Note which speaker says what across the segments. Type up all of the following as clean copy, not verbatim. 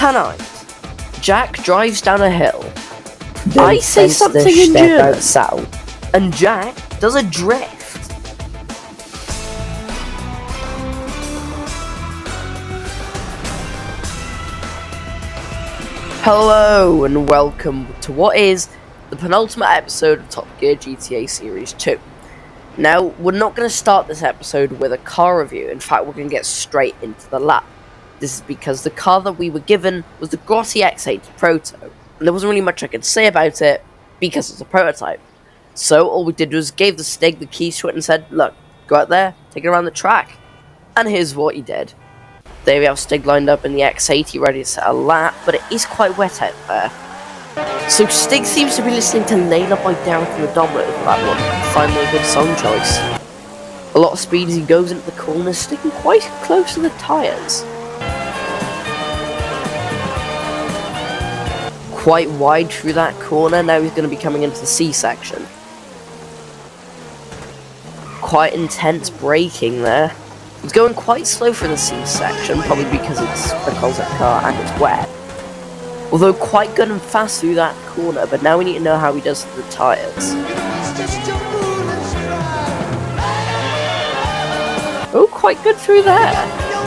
Speaker 1: tonight, Jack drives down a hill.
Speaker 2: Then
Speaker 1: I say
Speaker 2: fence
Speaker 1: something
Speaker 2: the
Speaker 1: in
Speaker 2: step
Speaker 1: German,
Speaker 2: out south.
Speaker 1: and Jack does a drift. Hello and welcome to what is the penultimate episode of Top Gear GTA Series 2. Now, we're not going to start this episode with a car review. In fact, we're going to get straight into the lap. This is because the car that we were given was the Grotti X80 Proto, and there wasn't really much I could say about it because it's a prototype. So all we did was gave the Stig the keys to it and said, look, go out there, take it around the track. And here's what he did. There we have Stig lined up in the X80 ready to set a lap, but it is quite wet out there. So Stig seems to be listening to Layla by Down from the Dominant for that one. Finally a good song choice. A lot of speed as he goes into the corners, sticking quite close to the tyres. Quite wide through that corner, now he's going to be coming into the C section. Quite intense braking there. He's going quite slow for the C section, probably because it's a concept car and it's wet. Although quite good and fast through that corner, but now we need to know how he does with the tyres. Oh, quite good through there.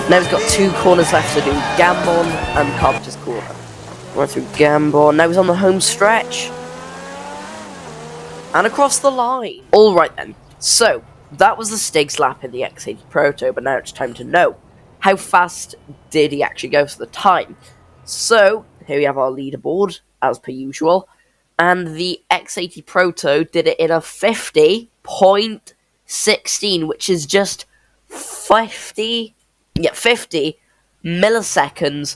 Speaker 1: Now he's got two corners left to do, Gambon and Carpenter's Corner. Went through Gambon, now he's on the home stretch. And across the line. Alright then, so that was the Stig's lap in the X80 Proto, but now it's time to know. How fast did he actually go for the time? So, here we have our leaderboard, as per usual. And the X80 Proto did it in a 50.16, which is just 50 milliseconds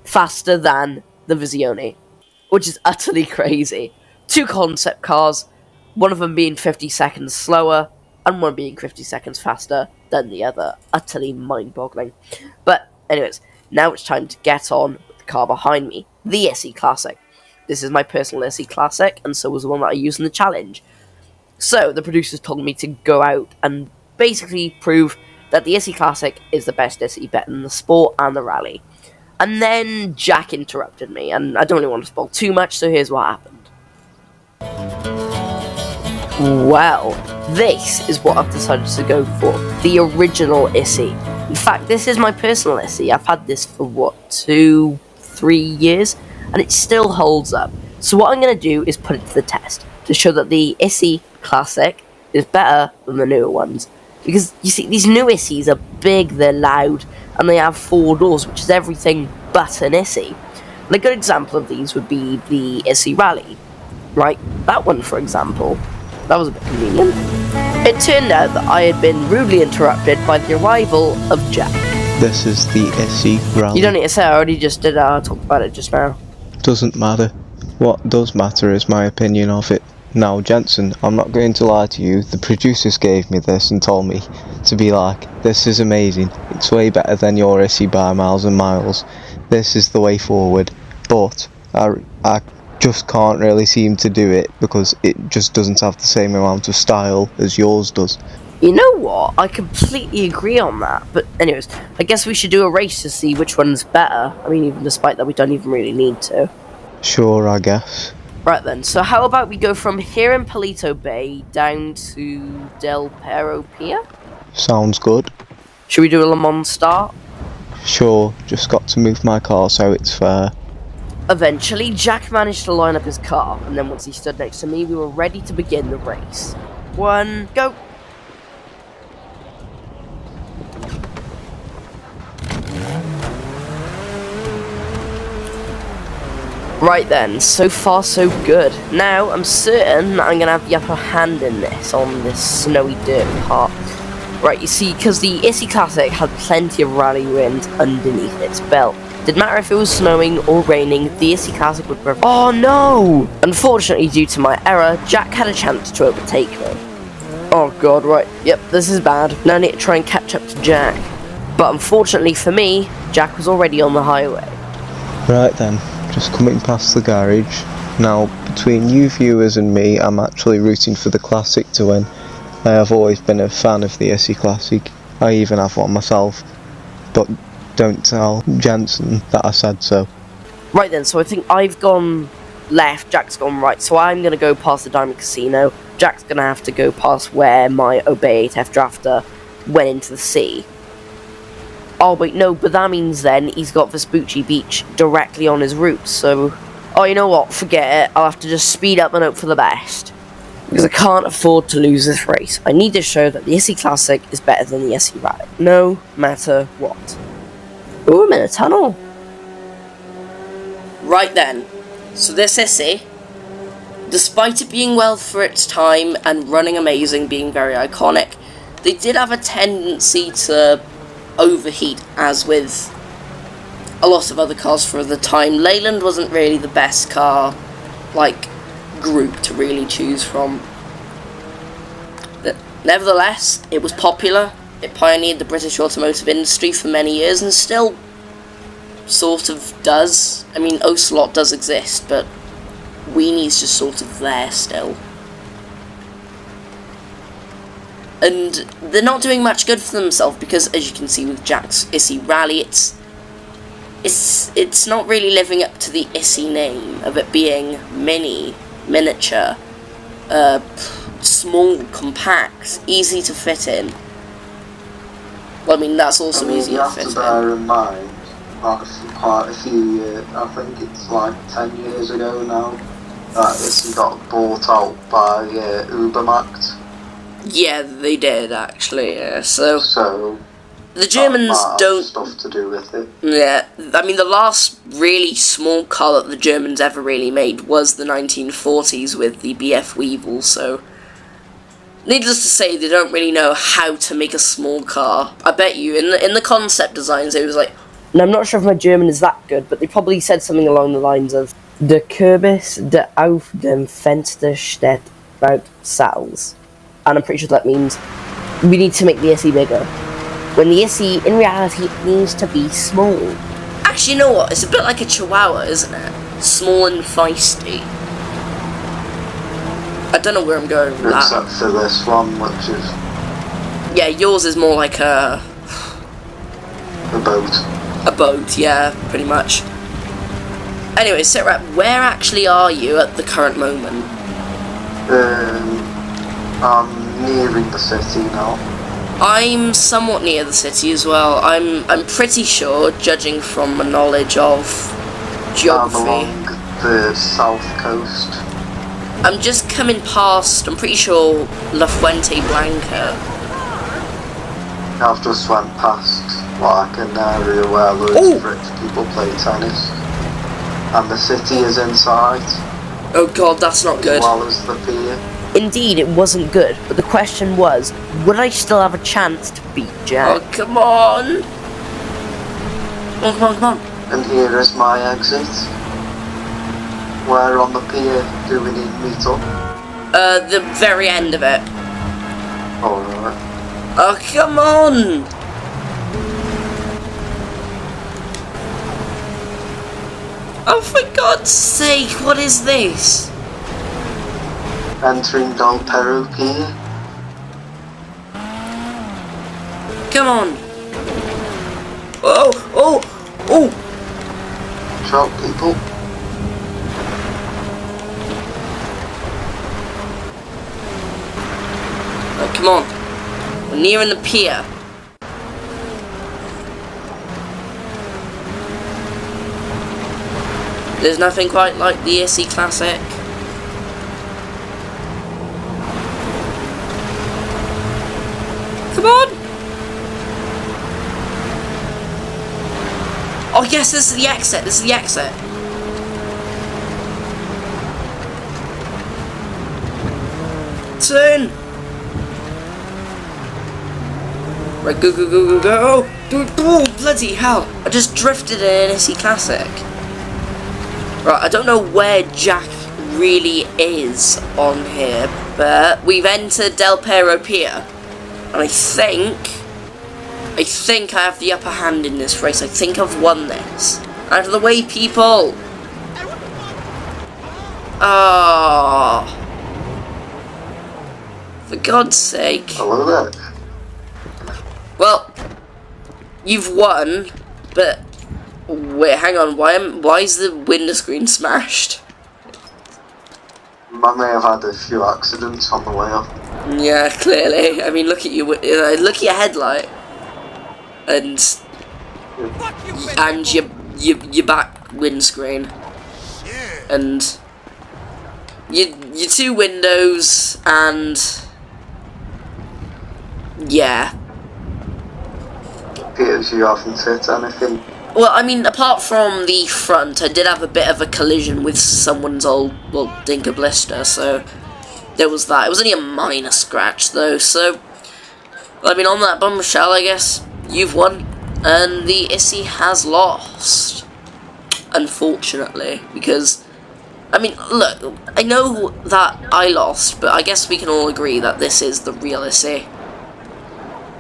Speaker 1: faster than the Visione, which is utterly crazy. Two concept cars, one of them being 50 seconds slower, and one being 50 seconds faster than the other. Utterly mind-boggling. But, anyways, now it's time to get on with the car behind me, the Issi Classic. This is my personal Issi Classic, and so was the one that I used in the challenge. So, the producers told me to go out and basically prove that the Issi Classic is the best Issi, better than the Sport and the Rally. And then Jack interrupted me, and I don't really want to spoil too much, so here's what happened. Well, this is what I've decided to go for, the original Issi. In fact, this is my personal Issi. I've had this for, 2-3 years, and it still holds up. So what I'm going to do is put it to the test, to show that the Issi Classic is better than the newer ones. Because, you see, these new Issis are big, they're loud, and they have 4 doors, which is everything but an Issi. And a good example of these would be the Issi Rally. Right, that one, for example. That was a bit convenient. It turned out that I had been rudely interrupted by the arrival of Jack.
Speaker 3: This is the Issi Rally.
Speaker 1: You don't need to say, I already just did talk about it just now.
Speaker 3: Doesn't matter. What does matter is my opinion of it. Now, Jensen, I'm not going to lie to you, the producers gave me this and told me to be like, this is amazing, it's way better than your Issi by miles and miles, this is the way forward, but I just can't really seem to do it because it just doesn't have the same amount of style as yours does.
Speaker 1: You know what, I completely agree on that, but anyways, I guess we should do a race to see which one's better. I mean, even despite that we don't even really need to.
Speaker 3: Sure, I guess.
Speaker 1: Right then, so how about we go from here in Palito Bay down to Del Perro Pier?
Speaker 3: Sounds good.
Speaker 1: Should we do a Le Mans start?
Speaker 3: Sure, just got to move my car so it's fair.
Speaker 1: Eventually, Jack managed to line up his car, and then once he stood next to me, we were ready to begin the race. 1, go! Right then, so far so good. Now, I'm certain that I'm going to have the upper hand in this, on this snowy dirt part. Right, you see, because the Issi Classic had plenty of rally wind underneath its belt. Didn't matter if it was snowing or raining, the Issi Classic would prevail. Oh no! Unfortunately, due to my error, Jack had a chance to overtake me. Oh god, right, yep, this is bad. Now I need to try and catch up to Jack. But unfortunately for me, Jack was already on the highway.
Speaker 3: Right then, just coming past the garage. Now, between you viewers and me, I'm actually rooting for the Classic to win. I have always been a fan of the Issi Classic. I even have one myself. But don't tell Jensen that I said so.
Speaker 1: Right then, so I think I've gone left, Jack's gone right, so I'm going to go past the Diamond Casino. Jack's going to have to go past where my Obey 8F drafter went into the sea. Oh wait, no, but that means then he's got Vespucci Beach directly on his route, so... Oh, you know what, forget it, I'll have to just speed up and hope for the best. Because I can't afford to lose this race. I need to show that the Issi Classic is better than the Issi Rally, no matter what. Ooh, I'm in a tunnel. Right then, so this Issi, despite it being well for its time and running amazing, being very iconic, they did have a tendency to overheat, as with a lot of other cars for the time. Leyland wasn't really the best car, like, group to really choose from. But nevertheless, it was popular, it pioneered the British automotive industry for many years, and still sort of does. I mean, Ocelot does exist, but Weenie's just sort of there still. And they're not doing much good for themselves, because as you can see with Jack's Issi Rally, it's not really living up to the Issi name of it being miniature, small, compact, easy to fit in. Well, I mean, that's also easy to fit in.
Speaker 3: You have to bear in mind, quite a few years, I think it's like 10 years ago now, that Issi got bought out by Ubermacht.
Speaker 1: Yeah, they did actually. Yeah. So the Germans
Speaker 3: that
Speaker 1: don't
Speaker 3: stuff to do with it.
Speaker 1: Yeah, I mean the last really small car that the Germans ever really made was the 1940s with the BF Weevil. So needless to say, they don't really know how to make a small car. I bet you in the concept designs it was like. And I'm not sure if my German is that good, but they probably said something along the lines of "Der Kürbis, der auf dem Fenster steht, baut Salz." And I'm pretty sure that means we need to make the Issi bigger. When the Issi, in reality, needs to be small. Actually, you know what? It's a bit like a Chihuahua, isn't it? Small and feisty. I don't know where I'm going with that.
Speaker 3: Except for this one, which is...
Speaker 1: Yeah, yours is more like a
Speaker 3: boat.
Speaker 1: A boat, yeah, pretty much. Anyway, Sitrap, where actually are you at the current moment?
Speaker 3: I'm nearing the city now.
Speaker 1: I'm somewhat near the city as well. I'm pretty sure, judging from my knowledge of geography.
Speaker 3: I'm along the south coast.
Speaker 1: I'm just coming past, I'm pretty sure, La Fuente Blanca.
Speaker 3: I've just went past like an area where loads of rich people play tennis. And the city is in sight.
Speaker 1: Oh god, that's not good.
Speaker 3: As well as the pier.
Speaker 1: Indeed, it wasn't good, but the question was, would I still have a chance to beat Jack? Oh, come on! Come on.
Speaker 3: And here is my exit. Where on the pier do we need meet up?
Speaker 1: The very end of it.
Speaker 3: Alright.
Speaker 1: Oh, come on! Oh, for God's sake, what is this?
Speaker 3: Entering Del Perro Pier.
Speaker 1: Come on. Oh.
Speaker 3: Trout people.
Speaker 1: Oh, come on. We're nearing the pier. There's nothing quite like the Issi Classic. Come on! Oh yes, this is the exit, Turn! Right, go! Oh, bloody hell! I just drifted in an Issi Classic. Right, I don't know where Jack really is on here, but we've entered Del Perro Pier. And I think I have the upper hand in this race. I think I've won this. Out of the way, people! Ah, for God's sake.
Speaker 3: Hello there.
Speaker 1: Well, you've won, But wait, hang on. Why is the window screen smashed?
Speaker 3: I may have had a few accidents on the way up.
Speaker 1: Yeah, clearly. I mean, look at you. Look at your headlight, and your back windscreen, and your two windows, and yeah.
Speaker 3: Peters, you haven't hit anything.
Speaker 1: Well, I mean, apart from the front, I did have a bit of a collision with someone's old, well, dinker blister, so there was that. It was only a minor scratch, though, so, I mean, on that bombshell, I guess you've won, and the Issi has lost, unfortunately, because, I mean, look, I know that I lost, but I guess we can all agree that this is the real Issi.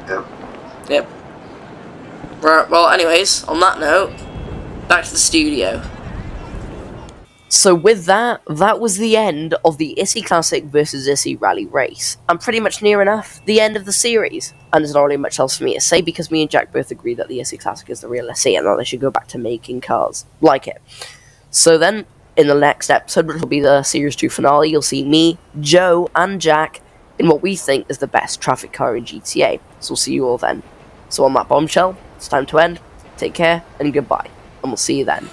Speaker 3: Yep.
Speaker 1: Yep. Right, well, anyways, on that note, back to the studio. So with that, that was the end of the Issi Classic versus Issi Rally race. I'm pretty much near enough the end of the series, and there's not really much else for me to say because me and Jack both agree that the Issi Classic is the real Issi and that they should go back to making cars like it. So then, in the next episode, which will be the Series 2 finale, you'll see me, Joe, and Jack in what we think is the best traffic car in GTA. So we'll see you all then. So on that bombshell, it's time to end. Take care, and goodbye. And we'll see you then.